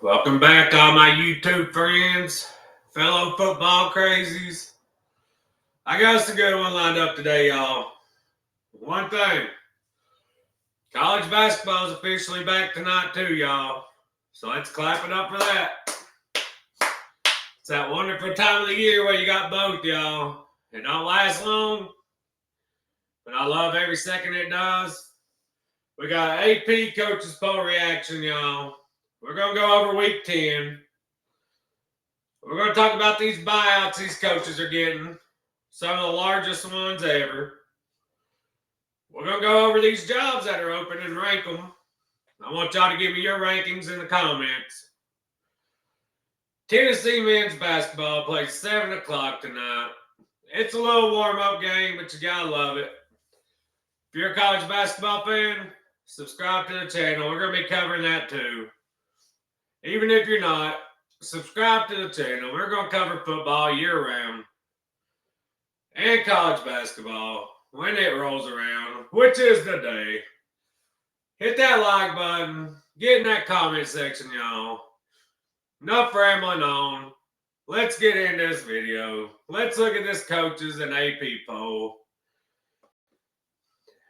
Welcome back, all my YouTube friends, fellow football crazies. I got us a good one lined up today, y'all. One thing, college basketball is officially back tonight, too, y'all. So let's clap it up for that. It's that wonderful time of the year where you got both, y'all. It don't last long, but I love every second it does. We got AP Coaches Poll Reaction, y'all. We're going to go over Week 10. We're going to talk about these buyouts these coaches are getting. Some of the largest ones ever. We're going to go over these jobs that are open and rank them. I want y'all to give me your rankings in the comments. Tennessee men's basketball plays 7 o'clock tonight. It's a little warm-up game, but you got to love it. If you're a college basketball fan, subscribe to the channel. We're going to be covering that too. Even if you're not, subscribe to the channel. We're going to cover football year-round. And college basketball when it rolls around, which is the day. Hit that like button. Get in that comment section, y'all. Enough rambling on. Let's get into this video. Let's look at this coaches and AP poll.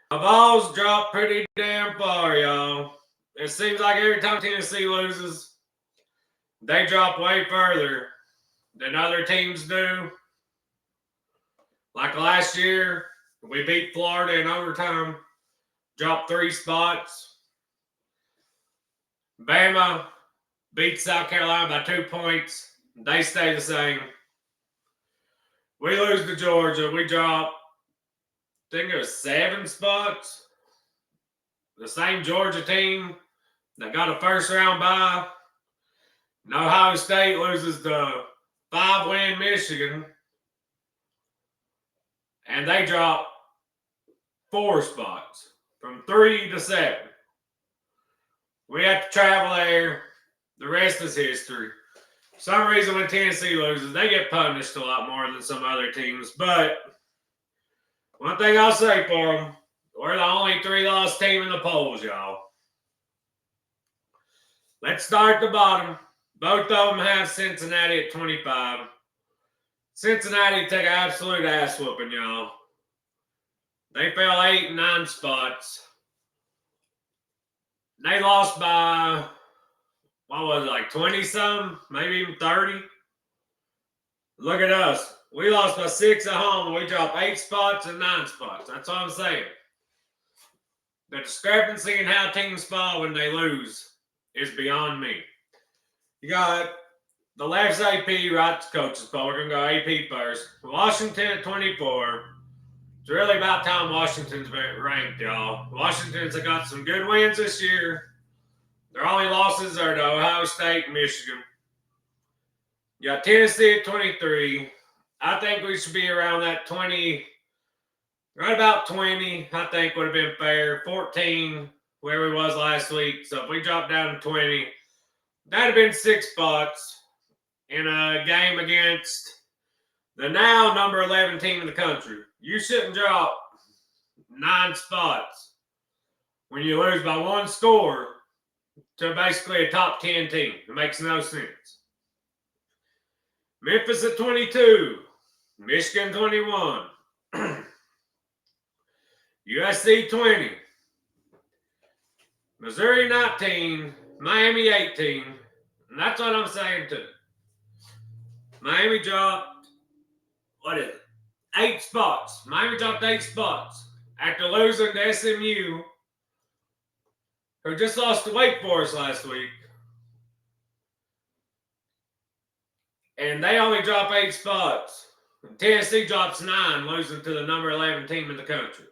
The balls dropped pretty damn far, y'all. It seems like every time Tennessee loses, they drop way further than other teams do. Like last year, we beat Florida in overtime, dropped 3 spots. Bama beat South Carolina by 2 points. They stay the same. We lose to Georgia. We drop, I think it was 7 spots. The same Georgia team that got a first-round bye. And Ohio State loses to 5-win Michigan. And they drop 4 spots from 3 to 7. We have to travel there. The rest is history. For some reason, when Tennessee loses, they get punished a lot more than some other teams. But one thing I'll say for them, we're the only 3-loss team in the polls, y'all. Let's start at the bottom. Both of them have Cincinnati at 25. Cincinnati took an absolute ass whooping, y'all. They fell 8 and 9 spots. They lost by, what was it, like 20-something? Maybe even 30? Look at us. We lost by 6 at home. We dropped 8 spots and 9 spots. That's what I'm saying. The discrepancy in how teams fall when they lose is beyond me. You got the left's AP, right's coaches poll. We're going to go AP first. Washington at 24. It's really about time Washington's been ranked, y'all. Washington's got some good wins this year. Their only losses are to Ohio State and Michigan. You got Tennessee at 23. I think we should be around that 20, right about 20, I think would have been fair. 14, where we was last week. So if we drop down to 20, that'd have been 6 spots in a game against the now number 11 team in the country. You shouldn't drop 9 spots when you lose by 1 score to basically a top 10 team. It makes no sense. Memphis at 22. Michigan 21. USC 20. Missouri 19. Miami 18. And that's what I'm saying too. Miami dropped, 8 spots. Miami dropped 8 spots after losing to SMU, who just lost to Wake Forest last week. And they only drop 8 spots. Tennessee drops 9, losing to the number 11 team in the country.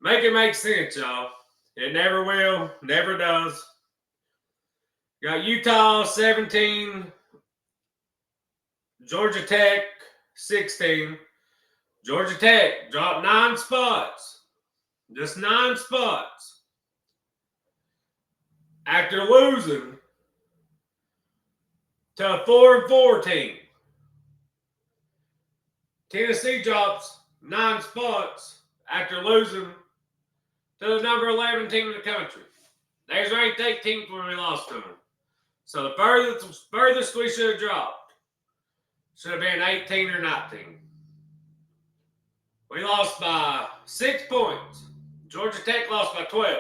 Make it make sense, y'all. It never will, never does. Got Utah 17. Georgia Tech, 16. Georgia Tech dropped 9 spots. Just 9 spots. After losing to a 4-4 team. Tennessee drops 9 spots after losing to the number 11 team in the country. They was ranked 18th when we lost to them. So the furthest we should have dropped should have been 18 or 19. We lost by 6 points. Georgia Tech lost by 12.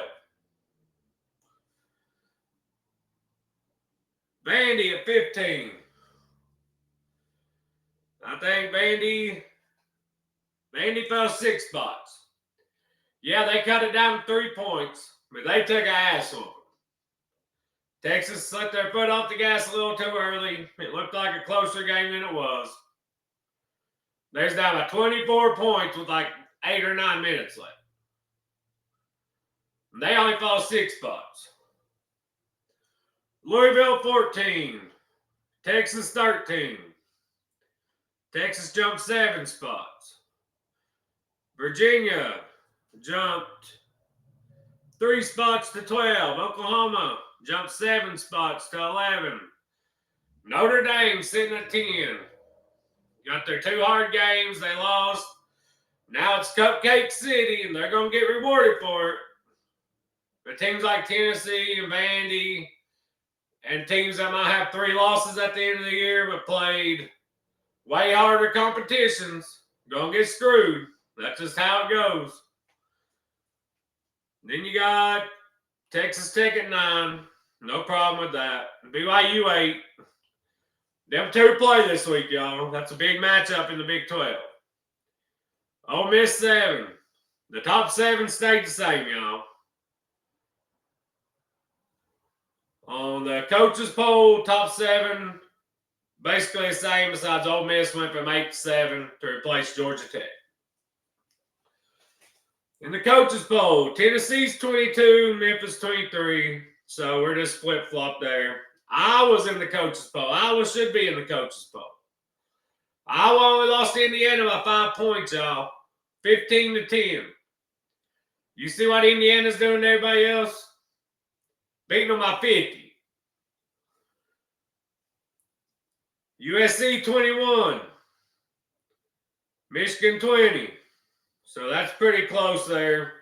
Vandy at 15. I think Vandy fell 6 spots. Yeah, they cut it down to 3 points, but they took an ass whooping. Texas let their foot off the gas a little too early. It looked like a closer game than it was. They're down by 24 points with like 8 or 9 minutes left. And they only fall 6 spots. Louisville 14. Texas 13. Texas jumped 7 spots. Virginia jumped 3 spots to 12. Oklahoma jumped 7 spots to 11. Notre Dame sitting at 10. Got their 2 hard games. They lost. Now it's Cupcake City, and they're going to get rewarded for it. But teams like Tennessee and Vandy and teams that might have 3 losses at the end of the year but played way harder competitions going to get screwed. That's just how it goes. Then you got Texas Tech at 9. No problem with that. BYU 8. Them 2 play this week, y'all. That's a big matchup in the Big 12. Ole Miss 7. The top 7 stayed the same, y'all. On the coaches poll, top 7 basically the same, besides Ole Miss went from 8 to 7 to replace Georgia Tech. In the coaches poll, Tennessee's 22, Memphis 23. So we're just flip-flop there. Iowa's in the coaches poll. Iowa should be in the coaches poll. Iowa only lost to Indiana by 5 points, y'all. 15 to 10. You see what Indiana's doing to everybody else? Beating them by 50. USC 21. Michigan 20. So that's pretty close there.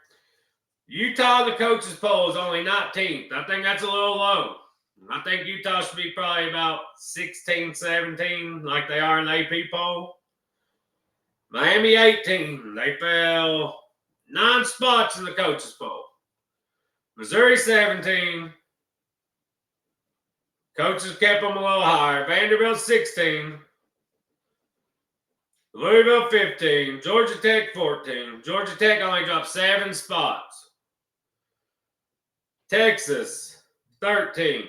Utah, the coaches poll, is only 19th. I think that's a little low. I think Utah should be probably about 16, 17, like they are in the AP poll. Miami 18. They fell 9 spots in the coaches poll. Missouri 17. Coaches kept them a little higher. Vanderbilt 16. Louisville 15. Georgia Tech 14. Georgia Tech only dropped 7 spots. Texas 13.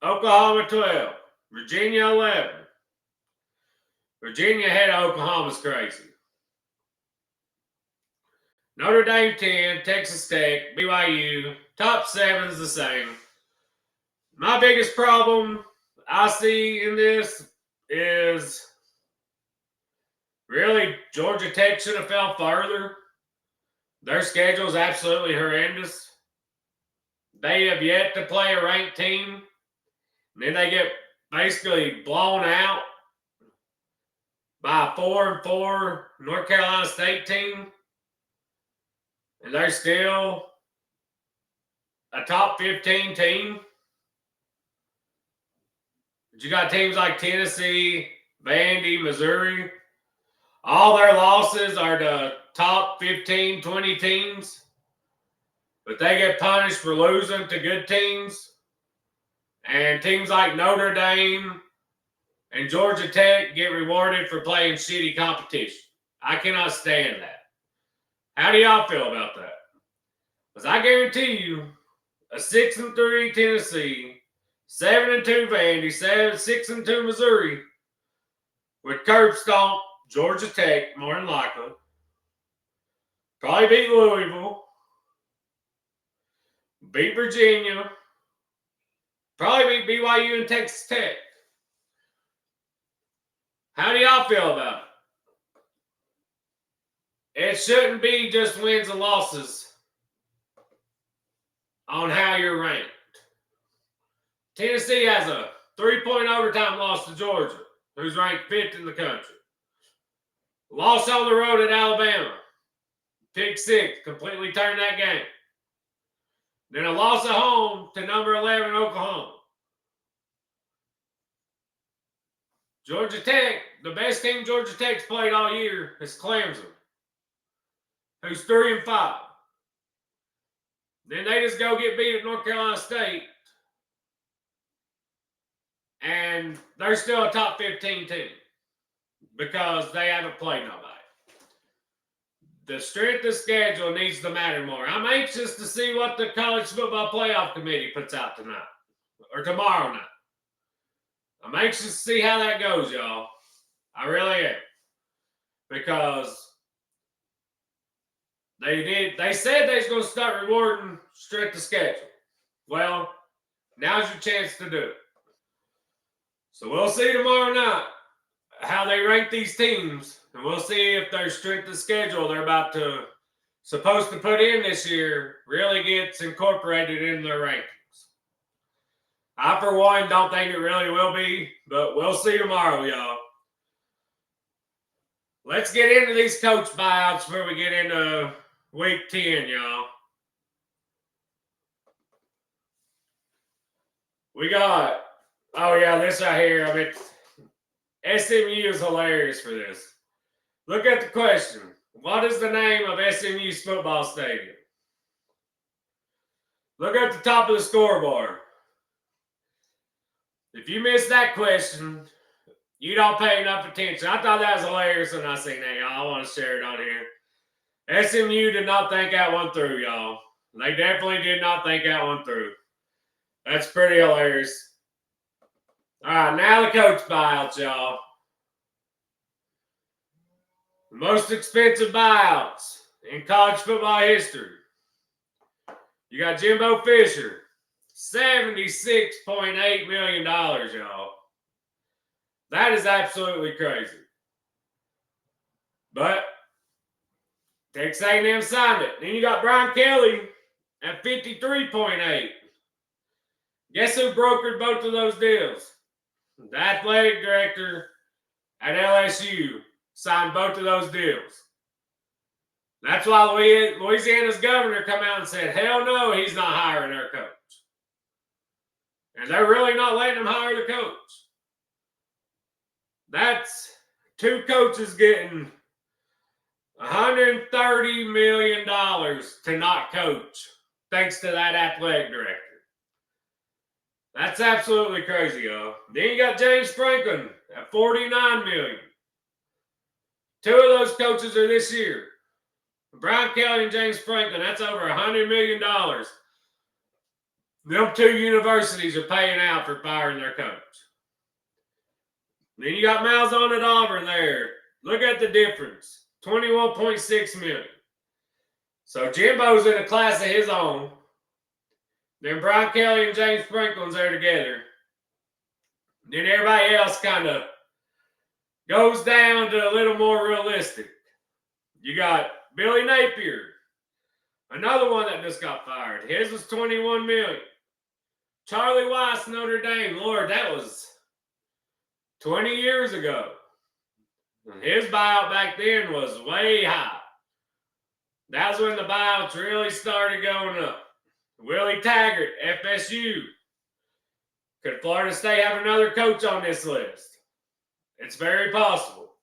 Oklahoma 12. Virginia 11. Virginia ahead of Oklahoma's crazy. Notre Dame 10. Texas Tech. BYU. Top 7 is the same. My biggest problem I see in this is really Georgia Tech should have fell further. Their schedule is absolutely horrendous. They have yet to play a ranked team. And then they get basically blown out by a 4-4 North Carolina State team. And they're still a top 15 team. But you got teams like Tennessee, Vandy, Missouri. All their losses are the top 15, 20 teams. But they get punished for losing to good teams. And teams like Notre Dame and Georgia Tech get rewarded for playing shitty competition. I cannot stand that. How do y'all feel about that? Because I guarantee you, a 6-3 Tennessee, 7-2 Vandy, 6-2 Missouri would curb stomp Georgia Tech more than likely. Probably beat Louisville. Beat Virginia. Probably beat BYU and Texas Tech. How do y'all feel about it? It shouldn't be just wins and losses on how you're ranked. Tennessee has a 3-point overtime loss to Georgia, who's ranked 5th in the country. Loss on the road at Alabama. Pick 6, completely turned that game. Then a loss at home to number 11 Oklahoma. Georgia Tech, the best team Georgia Tech's played all year is Clemson, who's 3-5. Then they just go get beat at North Carolina State, and they're still a top 15 team because they haven't played nobody. The strength of schedule needs to matter more. I'm anxious to see what the College Football Playoff Committee puts out tonight or tomorrow night. I'm anxious to see how that goes, y'all. I really am. Because they said they was going to start rewarding strength of schedule. Well, now's your chance to do it. So we'll see tomorrow night how they rank these teams, and we'll see if their strength of schedule they're supposed to put in this year really gets incorporated in their rankings. I, for one, don't think it really will be, but we'll see tomorrow, y'all. Let's get into these coach buyouts before we get into week 10, y'all. We got, oh yeah, this right here. I mean, SMU is hilarious for this. Look at the question. What is the name of SMU's football stadium? Look at the top of the scoreboard. If you missed that question, you don't pay enough attention. I thought that was hilarious when I seen that, y'all. I want to share it on here. SMU did not think that one through, y'all. They definitely did not think that one through. That's pretty hilarious. All right, now the coach buyouts, y'all. The most expensive buyouts in college football history. You got Jimbo Fisher, $76.8 million, y'all. That is absolutely crazy. But Texas A&M signed it. Then you got Brian Kelly at $53.8. Guess who brokered both of those deals? The athletic director at LSU signed both of those deals. That's why Louisiana's governor come out and said, hell no, he's not hiring their coach. And they're really not letting him hire the coach. That's two coaches getting $130 million to not coach, thanks to that athletic director. That's absolutely crazy, y'all. Then you got James Franklin at $49 million. Two of those coaches are this year. Brian Kelly and James Franklin, that's over $100 million. Them two universities are paying out for firing their coach. Then you got Malzahn at Auburn there. Look at the difference. $21.6 million. So Jimbo's in a class of his own. Then Brian Kelly and James Franklin's there together. Then everybody else kind of goes down to a little more realistic. You got Billy Napier, another one that just got fired. His was $21 million. Charlie Weiss, Notre Dame. Lord, that was 20 years ago. His buyout back then was way high. That was when the buyouts really started going up. Willie Taggart, FSU. Could Florida State have another coach on this list? It's very possible.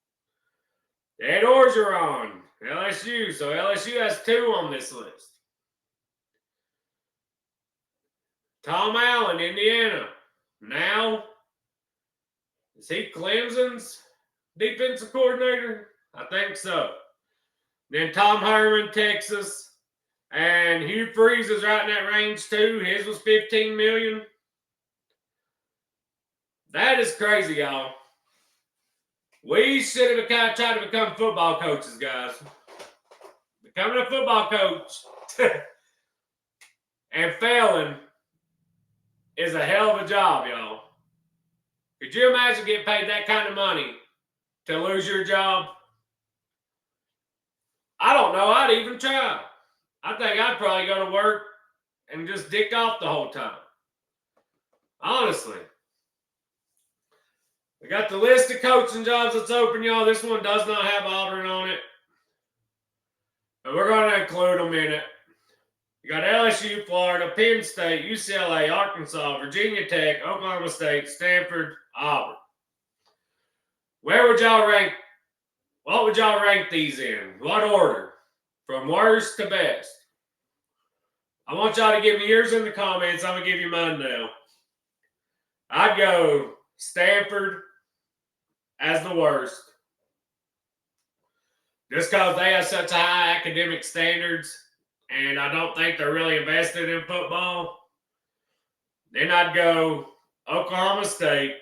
Ed Orgeron, LSU. So LSU has two on this list. Tom Allen, Indiana. Now, is he Clemson's defensive coordinator? I think so. Then Tom Herman, Texas. And Hugh Freeze is right in that range too. His was $15 million. That is crazy, y'all. We should have kind of tried to become football coaches, guys. Becoming a football coach and failing is a hell of a job, y'all. Could you imagine getting paid that kind of money to lose your job? I don't know. I'd even try. I think I'd probably go to work and just dick off the whole time. Honestly. We got the list of coaching jobs that's open, y'all. This one does not have Auburn on it. But we're going to include them in it. You got LSU, Florida, Penn State, UCLA, Arkansas, Virginia Tech, Oklahoma State, Stanford, Auburn. Where would y'all rank? What would y'all rank these in? What order? From worst to best. I want y'all to give me yours in the comments. I'm going to give you mine now. I'd go Stanford as the worst. Just because they have such high academic standards, and I don't think they're really invested in football. Then I'd go Oklahoma State.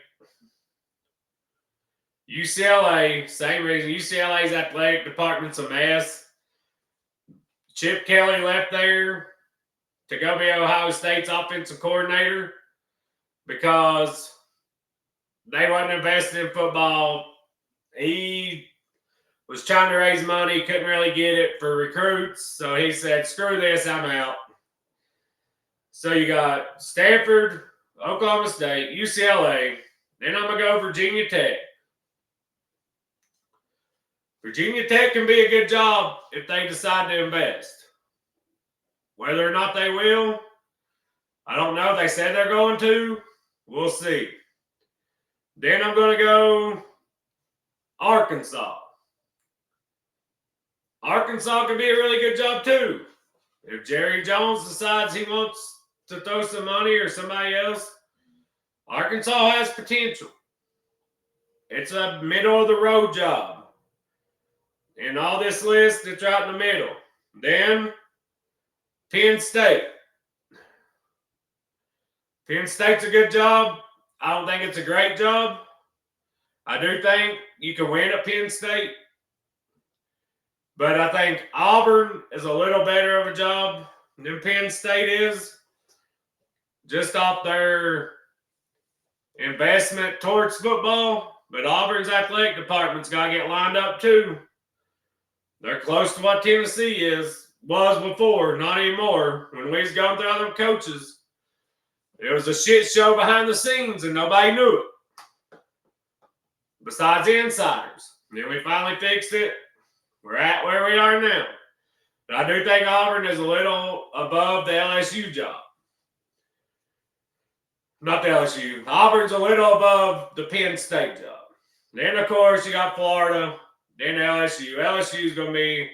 UCLA, same reason. UCLA's athletic department's a mess. Chip Kelly left there to go be Ohio State's offensive coordinator because they wasn't invested in football. He was trying to raise money, couldn't really get it for recruits, so he said, screw this, I'm out. So you got Stanford, Oklahoma State, UCLA, then I'm going to go Virginia Tech. Virginia Tech can be a good job if they decide to invest. Whether or not they will, I don't know. They said they're going to. We'll see. Then I'm going to go Arkansas. Arkansas can be a really good job too. If Jerry Jones decides he wants to throw some money or somebody else, Arkansas has potential. It's a middle of the road job. In all this list, it's right in the middle. Then, Penn State. Penn State's a good job. I don't think it's a great job. I do think you can win at Penn State. But I think Auburn is a little better of a job than Penn State is. Just off their investment towards football. But Auburn's athletic department's got to get lined up too. They're close to what Tennessee was before, not anymore. When we was going through all them coaches, it was a shit show behind the scenes and nobody knew it. Besides the insiders. And then we finally fixed it. We're at where we are now. But I do think Auburn is a little above the LSU job. Not the LSU. Auburn's a little above the Penn State job. Then, of course, you got Florida. Then LSU. LSU is going to be,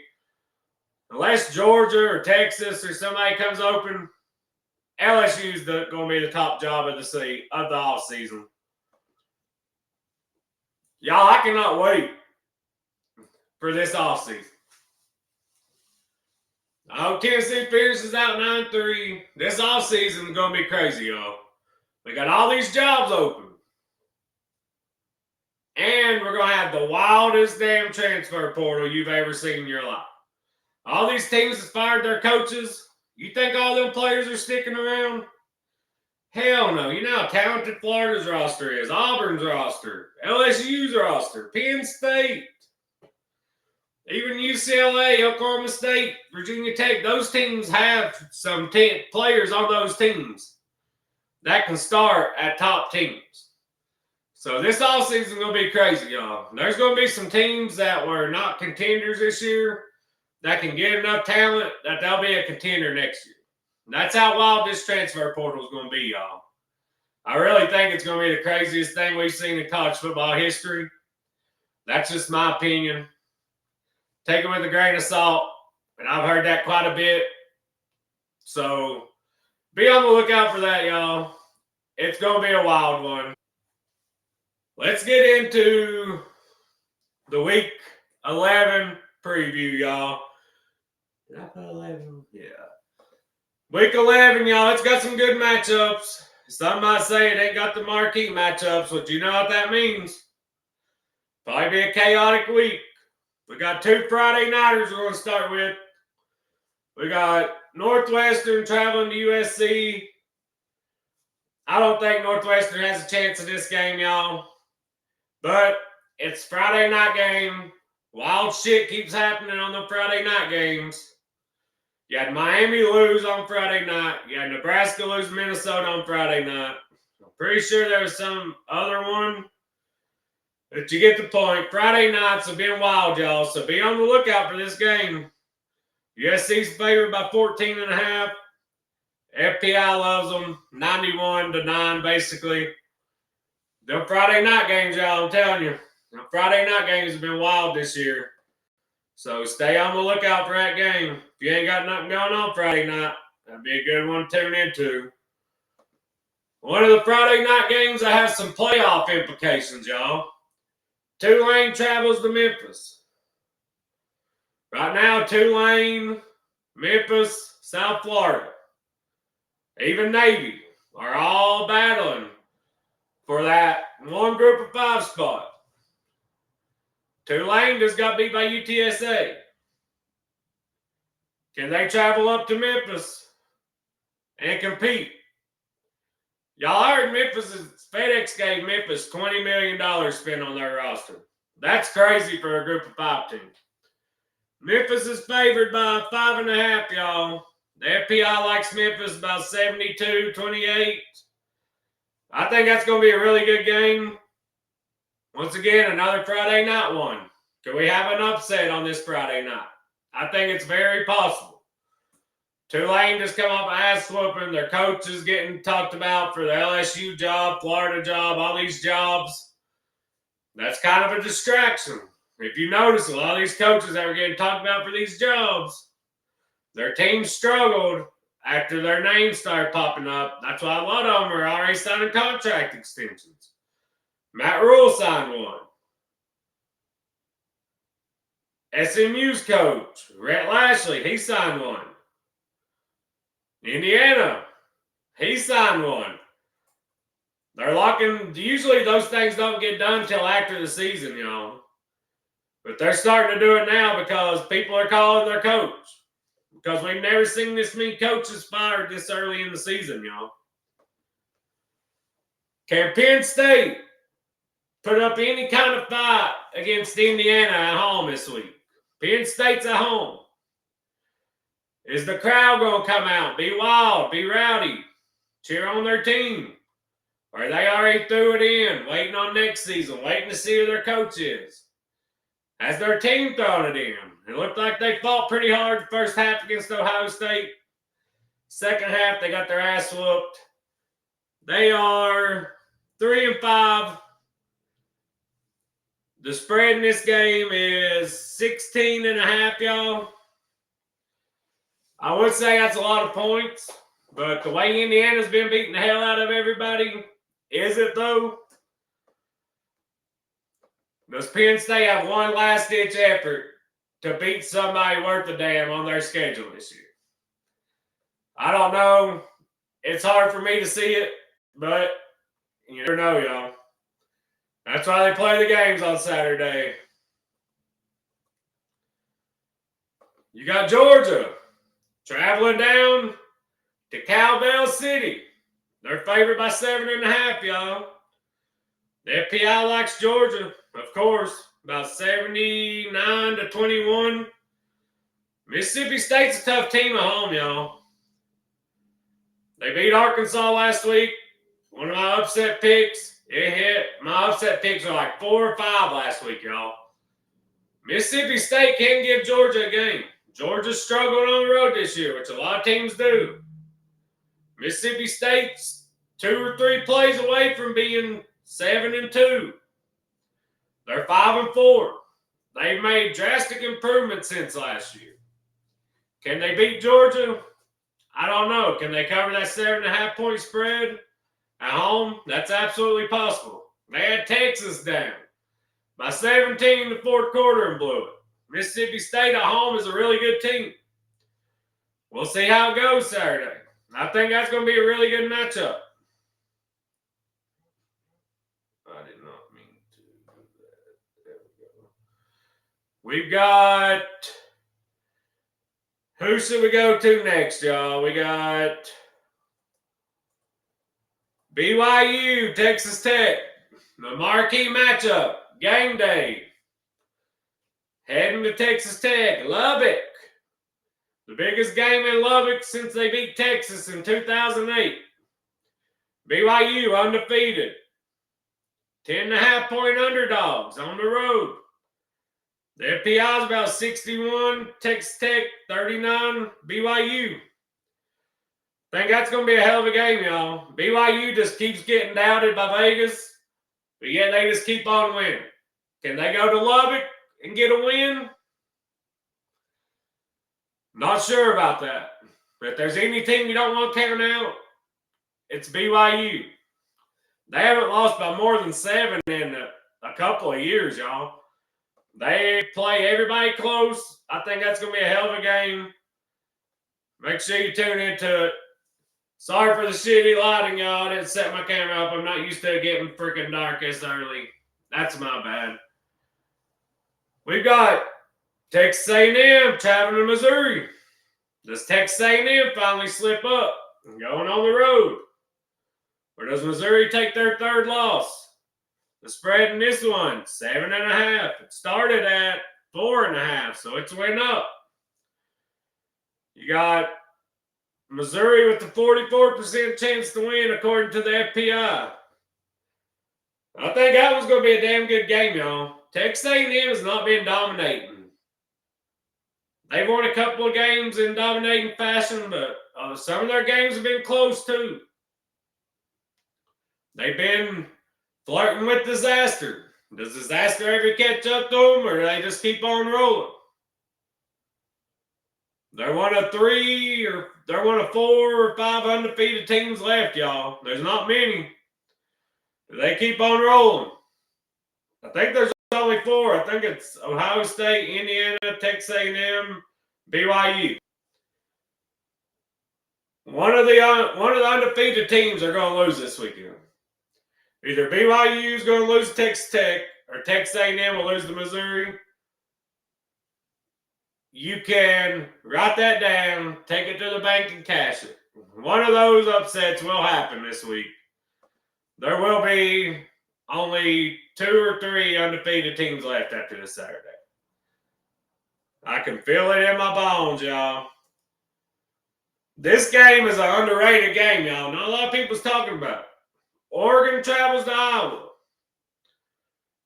unless Georgia or Texas or somebody comes open, LSU is going to be the top job of the offseason. Y'all, I cannot wait for this offseason. I hope Tennessee finishes out 9-3. This offseason is going to be crazy, y'all. We got all these jobs open. And we're going to have the wildest damn transfer portal you've ever seen in your life. All these teams have fired their coaches. You think all them players are sticking around? Hell no. You know how talented Florida's roster is. Auburn's roster. LSU's roster. Penn State. Even UCLA, Oklahoma State, Virginia Tech. Those teams have some players on those teams that can start at top teams. So this offseason is going to be crazy, y'all. There's going to be some teams that were not contenders this year that can get enough talent that they'll be a contender next year. And that's how wild this transfer portal is going to be, y'all. I really think it's going to be the craziest thing we've seen in college football history. That's just my opinion. Take it with a grain of salt. And I've heard that quite a bit. So be on the lookout for that, y'all. It's going to be a wild one. Let's get into the Week 11 preview, y'all. Did I put 11? Yeah. Week 11, y'all. It's got some good matchups. Some might say it ain't got the marquee matchups, but you know what that means. Probably be a chaotic week. We got two Friday nighters we're going to start with. We got Northwestern traveling to USC. I don't think Northwestern has a chance in this game, y'all. But it's Friday night game. Wild shit keeps happening on the Friday night games. You had Miami lose on Friday night. You had Nebraska lose Minnesota on Friday night. I'm pretty sure there was some other one. But you get the point. Friday nights have been wild, y'all. So be on the lookout for this game. USC's favored by 14.5. FPI loves them. 91-9, basically. Them Friday night games, y'all, I'm telling you. Now, Friday night games have been wild this year. So stay on the lookout for that game. If you ain't got nothing going on Friday night, that'd be a good one to tune into. One of the Friday night games that has some playoff implications, y'all. Tulane travels to Memphis. Right now, Tulane, Memphis, South Florida, even Navy are all battling for that one group of 5 spot. Tulane just got beat by UTSA. Can they travel up to Memphis and compete? Y'all heard FedEx gave Memphis $20 million spent on their roster. That's crazy for a group of 5 team. Memphis is favored by 5.5, y'all. The FPI likes Memphis about 72-28. I think that's going to be a really good game. Once again, another Friday night one. Can we have an upset on this Friday night? I think it's very possible. Tulane just come off an ass whooping. Their coach is getting talked about for the LSU job, Florida job, all these jobs. That's kind of a distraction. If you notice, a lot of these coaches that were getting talked about for these jobs, their teams struggled after their names started popping up. That's why a lot of them are already signing contract extensions. Matt Rule signed one. SMU's coach, Rhett Lashley, he signed one. Indiana, he signed one. They're locking. Usually those things don't get done until after the season, y'all. But they're starting to do it now because people are calling their coach. Because we've never seen this many coaches fired this early in the season, y'all. Can Penn State put up any kind of fight against Indiana at home this week? Penn State's at home. Is the crowd going to come out, be wild, be rowdy, cheer on their team? Or are they already threw it in, waiting on next season, waiting to see who their coach is? Has their team thrown it in? It looked like they fought pretty hard the first half against Ohio State. Second half, they got their ass whooped. They are 3-5. The spread in this game is 16.5, y'all. I would say that's a lot of points, but the way Indiana's been beating the hell out of everybody, is it though? Does Penn State have one last-ditch effort to beat somebody worth a damn on their schedule this year? I don't know. It's hard for me to see it, but you never know, y'all. That's why they play the games on Saturday. You got Georgia traveling down to Cowbell City. They're favored by 7.5, y'all. The FPI likes Georgia, of course, about 79-21. Mississippi State's a tough team at home, y'all. They beat Arkansas last week. One of my upset picks, it hit. My upset picks were like 4 or 5 last week, y'all. Mississippi State can give Georgia a game. Georgia's struggled on the road this year, which a lot of teams do. Mississippi State's 2 or 3 plays away from being 7-2. They're 5-4. They've made drastic improvements since last year. Can they beat Georgia? I don't know. Can they cover that 7.5 point spread at home? That's absolutely possible. They had Texas down by 17 in the fourth quarter and blew it. Mississippi State at home is a really good team. We'll see how it goes Saturday. I think that's going to be a really good matchup. I did not mean to do that. There we go. We've got... Who should we go to next, y'all? We got BYU, Texas Tech. The marquee matchup. Game day. Heading to Texas Tech. Lubbock. The biggest game in Lubbock since they beat Texas in 2008. BYU undefeated. 10.5 point underdogs on the road. The FPI is about 61. Texas Tech 39. BYU. I think that's going to be a hell of a game, y'all. BYU just keeps getting doubted by Vegas. But yet they just keep on winning. Can they go to Lubbock and get a win? Not sure about that. But if there's any team you don't want to count out, it's BYU. They haven't lost by more than 7 in a couple of years, y'all. They play everybody close. I think that's going to be a hell of a game. Make sure you tune into it. Sorry for the shitty lighting, y'all. I didn't set my camera up. I'm not used to it getting freaking dark this early. That's my bad. We've got Texas A&M traveling to Missouri. Does Texas A&M finally slip up and going on the road? Or does Missouri take their 3rd loss? The spread in this one, 7.5. It started at 4.5, so it's went up. You got Missouri with the 44% chance to win, according to the FPI. I think that was going to be a damn good game, y'all. Texas A&M has not been dominating. They've won a couple of games in dominating fashion, but some of their games have been close, too. They've been flirting with disaster. Does disaster ever catch up to them, or do they just keep on rolling? They're one of 3 or they're one of 4 or 5 undefeated teams left, y'all. There's not many. They keep on rolling. I think there's only 4. I think it's Ohio State, Indiana, Texas A&M, BYU. One of the undefeated teams are going to lose this weekend. Either BYU is going to lose to Texas Tech, or Texas A&M will lose to Missouri. You can write that down, take it to the bank, and cash it. One of those upsets will happen this week. There will be only 2 or 3 undefeated teams left after this Saturday. I can feel it in my bones, y'all. This game is an underrated game, y'all. Not a lot of people's talking about it. Oregon travels to Iowa.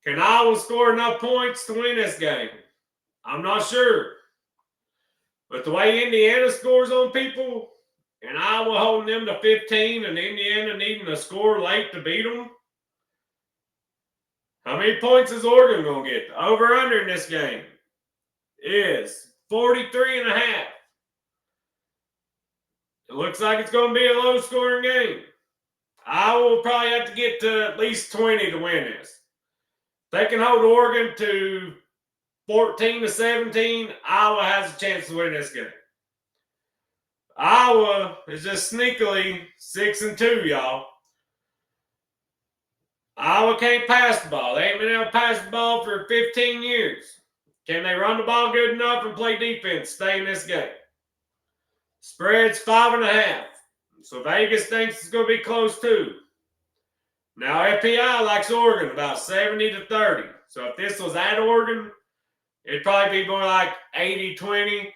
Can Iowa score enough points to win this game? I'm not sure. But the way Indiana scores on people, and Iowa holding them to 15, and Indiana needing to score late to beat them, how many points is Oregon going to get? The over-under in this game is 43.5. It looks like it's going to be a low-scoring game. Iowa will probably have to get to at least 20 to win this. If they can hold Oregon to 14-17, Iowa has a chance to win this game. Iowa is just sneakily 6-2, y'all. Iowa can't pass the ball. They ain't been able to pass the ball for 15 years. Can they run the ball good enough and play defense, stay in this game? Spread's 5.5. So Vegas thinks it's going to be close too. Now FPI likes Oregon about 70-30. So if this was at Oregon, it'd probably be more like 80-20.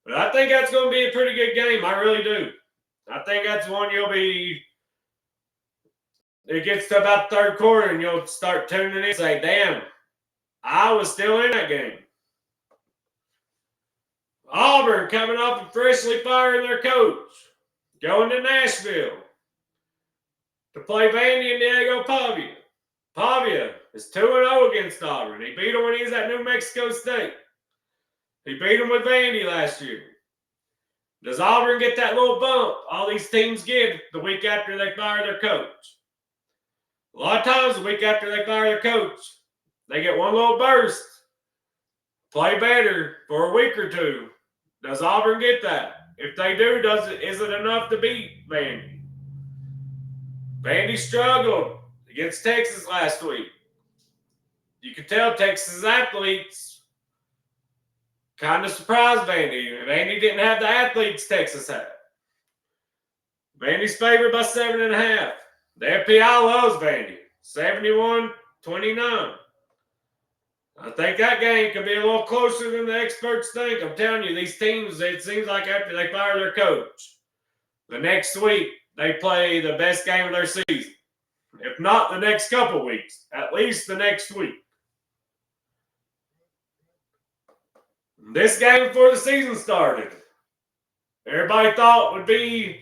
But I think that's going to be a pretty good game. I really do. I think that's one it gets to about the 3rd quarter and you'll start tuning in and say, damn, Iowa's still in that game. Auburn coming off and freshly firing their coach. Going to Nashville to play Vandy and Diego Pavia. Pavia is 2-0 against Auburn. He beat them when he was at New Mexico State. He beat them with Vandy last year. Does Auburn get that little bump all these teams get the week after they fire their coach? A lot of times, the week after they fire their coach, they get one little burst, play better for a week or 2. Does Auburn get that? If they do, is it enough to beat Vandy? Vandy struggled against Texas last week. You could tell Texas athletes kind of surprised Vandy. Vandy didn't have the athletes Texas had. Vandy's favored by 7.5. The FPI loves Vandy. 71-29. I think that game could be a little closer than the experts think. I'm telling you, these teams, it seems like after they fire their coach, the next week they play the best game of their season. If not the next couple weeks, at least the next week. This game before the season started, everybody thought would be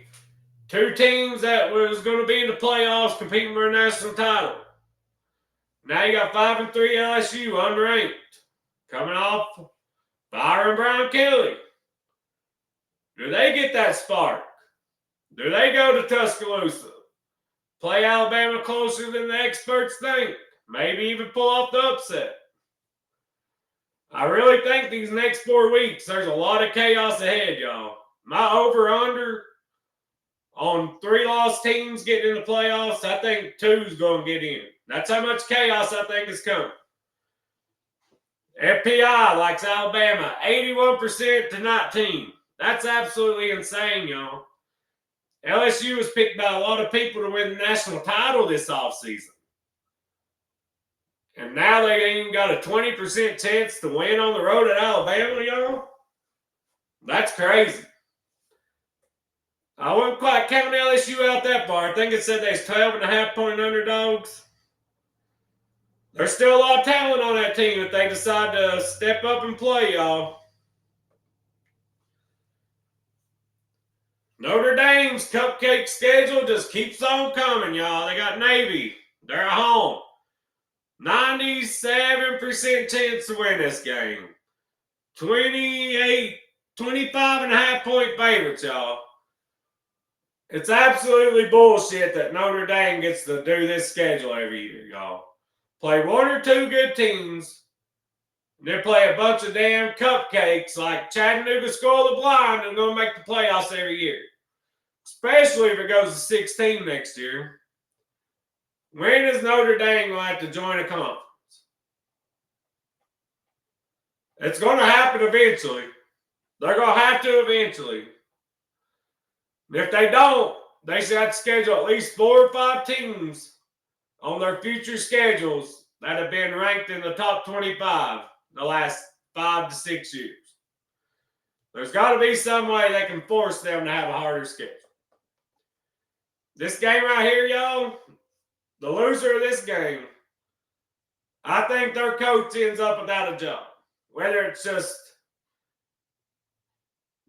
2 teams that was going to be in the playoffs competing for a national title. Now you got 5-3 LSU unranked, coming off firing Brian Kelly. Do they get that spark? Do they go to Tuscaloosa? Play Alabama closer than the experts think? Maybe even pull off the upset? I really think these next 4 weeks, there's a lot of chaos ahead, y'all. My over-under on 3-loss teams getting in the playoffs, I think 2's going to get in. That's how much chaos I think is coming. FPI likes Alabama 81% to 19. That's absolutely insane, y'all. LSU was picked by a lot of people to win the national title this offseason. And now they ain't even got a 20% chance to win on the road at Alabama, y'all. That's crazy. I wouldn't quite count LSU out that far. I think it said there's 12.5-point underdogs. There's still a lot of talent on that team if they decide to step up and play, y'all. Notre Dame's cupcake schedule just keeps on coming, y'all. They got Navy. They're at home. 97% chance to win this game. 25.5-point favorites, y'all. It's absolutely bullshit that Notre Dame gets to do this schedule every year, y'all. Play 1 or 2 good teams, and then play a bunch of damn cupcakes like Chattanooga Skull the Blind and going to make the playoffs every year. Especially if it goes to 16 next year. When is Notre Dame going to have to join a conference? It's going to happen eventually. They're going to have to eventually. And if they don't, they should have to schedule at least 4 or 5 teams on their future schedules that have been ranked in the top 25 the last 5 to 6 years. There's got to be some way they can force them to have a harder schedule. This game right here, y'all, the loser of this game, I think their coach ends up without a job. Whether it's just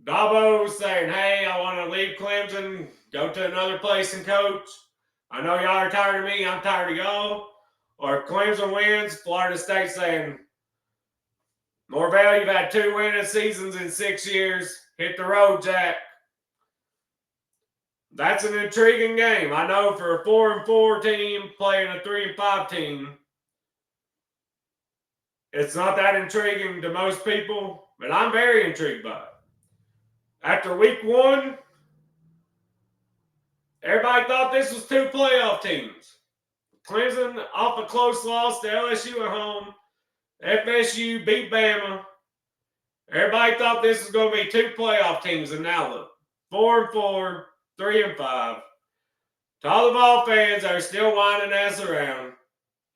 Dabo saying, hey, I want to leave Clemson, go to another place and coach. I know y'all are tired of me, I'm tired of y'all. Or if Clemson wins, Florida State saying, Norvell, you've had 2 winning seasons in 6 years. Hit the road, Jack. That's an intriguing game. I know for a 4-4 team playing a 3-5 team, it's not that intriguing to most people, but I'm very intrigued by it. After week 1, everybody thought this was 2 playoff teams. Clemson off a close loss to LSU at home. FSU beat Bama. Everybody thought this was going to be 2 playoff teams, and now look, 4-4, 3-5. To all the ball fans that are still whining ass around,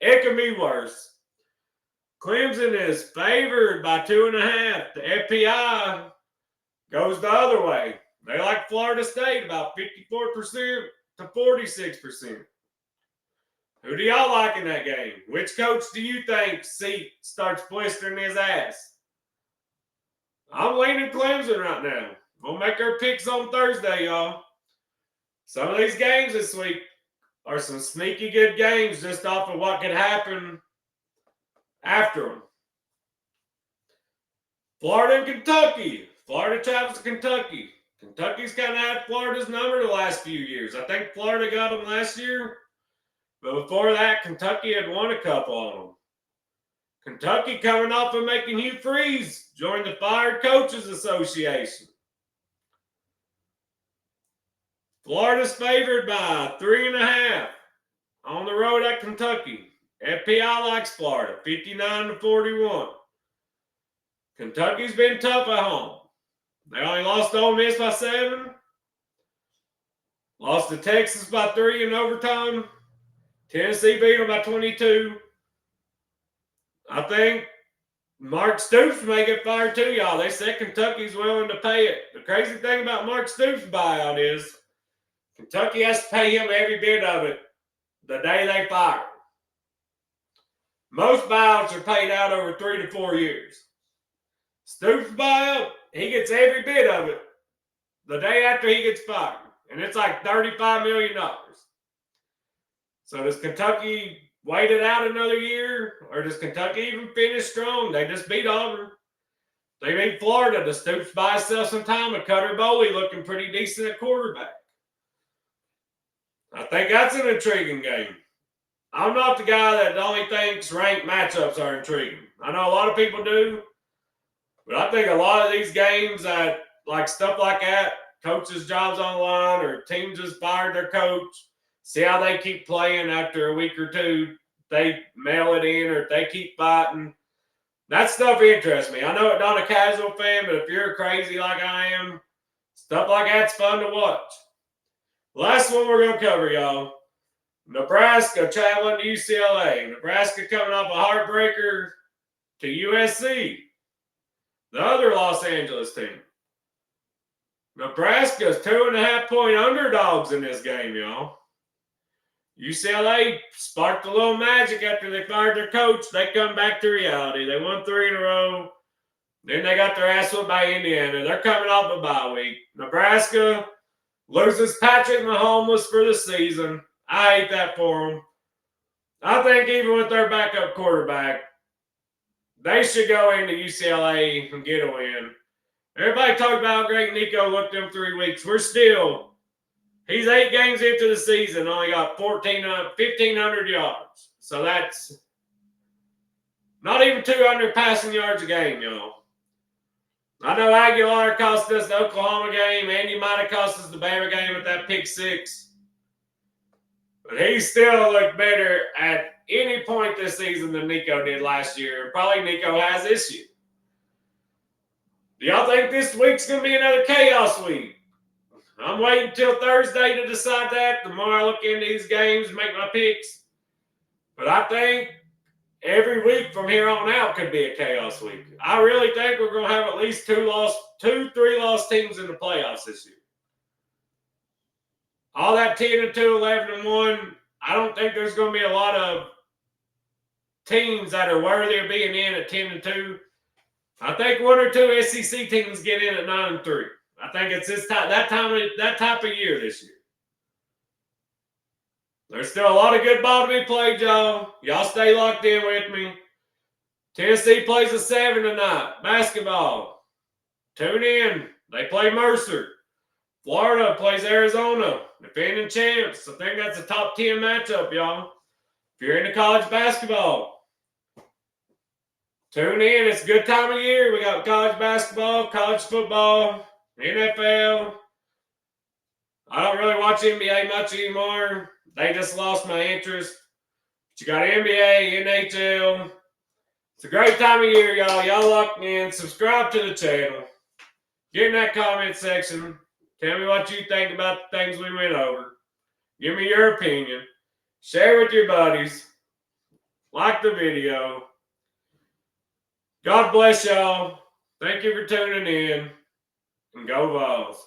it can be worse. Clemson is favored by 2.5. The FPI goes the other way. They like Florida State about 54% to 46%. Who do y'all like in that game? Which coach do you think starts blistering his ass? I'm leaning Clemson right now. We'll make our picks on Thursday, y'all. Some of these games this week are some sneaky good games just off of what could happen after them. Florida and Kentucky. Florida travels to Kentucky. Kentucky's kind of had Florida's number the last few years. I think Florida got them last year. But before that, Kentucky had won a couple on them. Kentucky coming off of making Hugh Freeze join the Fired Coaches Association. Florida's favored by 3.5 on the road at Kentucky. FPI likes Florida, 59-41. Kentucky's been tough at home. They only lost to Ole Miss by 7. Lost to Texas by 3 in overtime. Tennessee beat them by 22. I think Mark Stoops may get fired too, y'all. They said Kentucky's willing to pay it. The crazy thing about Mark Stoops' buyout is Kentucky has to pay him every bit of it the day they fire him. Most buyouts are paid out over 3 to 4 years. Stoops' buyout, he gets every bit of it the day after he gets fired. And it's like $35 million. So does Kentucky wait it out another year, or does Kentucky even finish strong? They just beat Auburn. They beat Florida. The Stoops buy itself some time, and Cutter Boley looking pretty decent at quarterback. I think that's an intriguing game. I'm not the guy that only thinks ranked matchups are intriguing. I know a lot of people do, but I think a lot of these games that, like stuff like that, coaches' jobs on the line, or teams just fired their coach, see how they keep playing after a week or two, they mail it in, or if they keep fighting. That stuff interests me. I know it's not a casual fan, but if you're crazy like I am, stuff like that's fun to watch. Last one we're going to cover, y'all. Nebraska traveling to UCLA. Nebraska coming off a heartbreaker to USC, the other Los Angeles team. Nebraska's 2.5-point underdogs in this game, y'all. UCLA sparked a little magic after they fired their coach. They come back to reality. They won 3 in a row. Then they got their ass whooped by Indiana. They're coming off a bye week. Nebraska loses Patrick Mahomes for the season. I hate that for them. I think even with their backup quarterback, they should go into UCLA and get a win. Everybody talked about how great Nico looked them 3 weeks. He's 8 games into the season, only got 1,500 yards. So that's not even 200 passing yards a game, y'all. I know Aguilar cost us the Oklahoma game. Andy might have cost us the Bama game with that pick 6. But he still looked better at any point this season than Nico did last year. And probably Nico has this year. Do y'all think this week's going to be another chaos week? I'm waiting until Thursday to decide that. The more I look into these games and make my picks. But I think every week from here on out could be a chaos week. I really think we're going to have at least 3 lost teams in the playoffs this year. All that 10-2, 11-1, I don't think there's going to be a lot of teams that are worthy of being in at 10-2. I think 1 or 2 SEC teams get in at 9-3. I think it's that type of year this year. There's still a lot of good ball to be played, y'all. Y'all stay locked in with me. Tennessee plays a 7 tonight. Basketball. Tune in. They play Mercer. Florida plays Arizona. Defending champs. I think that's a top 10 matchup, y'all. If you're into college basketball, tune in. It's a good time of year. We got college basketball, college football, NFL. I don't really watch NBA much anymore. They just lost my interest. But you got NBA, NHL. It's a great time of year, y'all. Y'all locked in. Subscribe to the channel. Get in that comment section. Tell me what you think about the things we went over. Give me your opinion. Share with your buddies. Like the video. God bless y'all. Thank you for tuning in. And go Vols.